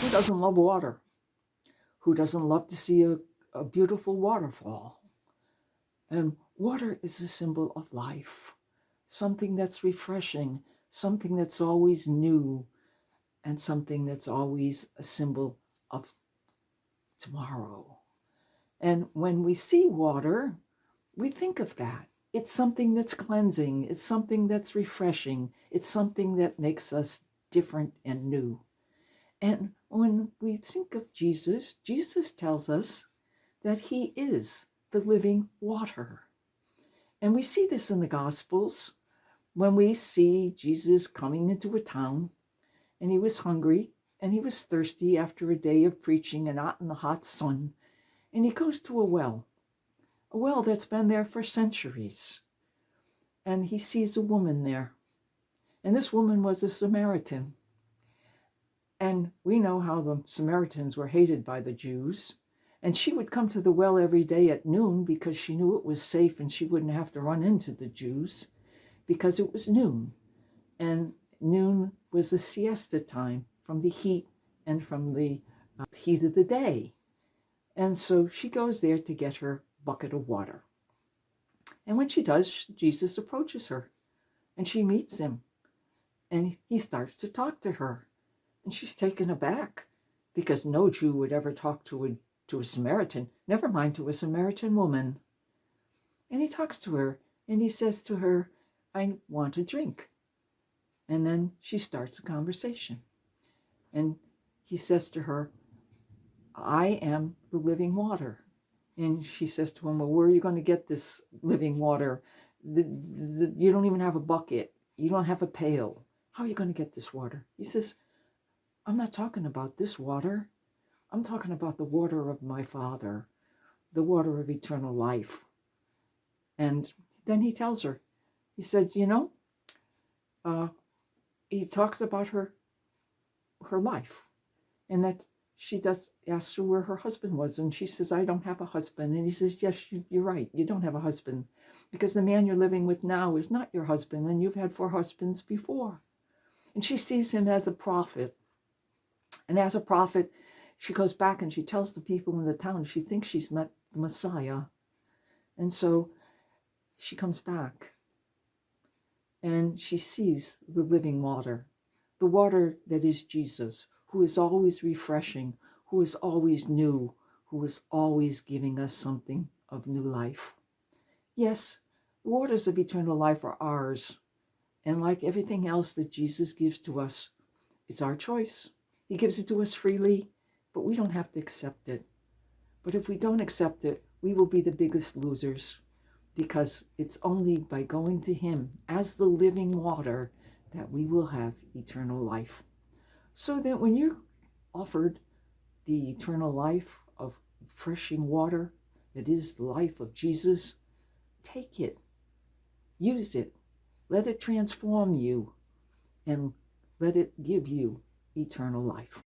Who doesn't love water? Who doesn't love to see a beautiful waterfall? And water is a symbol of life, something that's refreshing, something that's always new, and something that's always a symbol of tomorrow. And when we see water, we think of that. It's something that's cleansing, it's something that's refreshing, it's something that makes us different and new. And when we think of Jesus, Jesus tells us that he is the living water. And we see this in the Gospels when we see Jesus coming into a town and he was hungry and he was thirsty after a day of preaching and out in the hot sun. And he goes to a well that's been there for centuries. And he sees a woman there. And this woman was a Samaritan. And we know how the Samaritans were hated by the Jews. And she would come to the well every day at noon because she knew it was safe and she wouldn't have to run into the Jews because it was noon. And noon was the siesta time from the heat and from the heat of the day. And so she goes there to get her bucket of water. And when she does, Jesus approaches her and she meets him. And he starts to talk to her. And she's taken aback because no Jew would ever talk to a Samaritan, never mind to a Samaritan woman. And he talks to her and he says to her, I want a drink. And then she starts a conversation. And he says to her, I am the living water. And she says to him, well, where are you going to get this living water? You don't even have a bucket. You don't have a pail. How are you going to get this water? He says, I'm not talking about this water. I'm talking about the water of my Father, the water of eternal life. And then he tells her, he said, he talks about her life and that she does ask her where her husband was. And she says, I don't have a husband. And he says, yes, you're right. You don't have a husband because the man you're living with now is not your husband. And you've had 4 husbands before. And she sees him as a prophet. And as a prophet, she goes back and she tells the people in the town she thinks she's met the Messiah. And so she comes back and she sees the living water, the water that is Jesus, who is always refreshing, who is always new, who is always giving us something of new life. Yes, the waters of eternal life are ours. And like everything else that Jesus gives to us, it's our choice. He gives it to us freely, but we don't have to accept it. But if we don't accept it, we will be the biggest losers because it's only by going to him as the living water that we will have eternal life. So that when you're offered the eternal life of refreshing water that is the life of Jesus, take it, use it, let it transform you, and let it give you eternal life.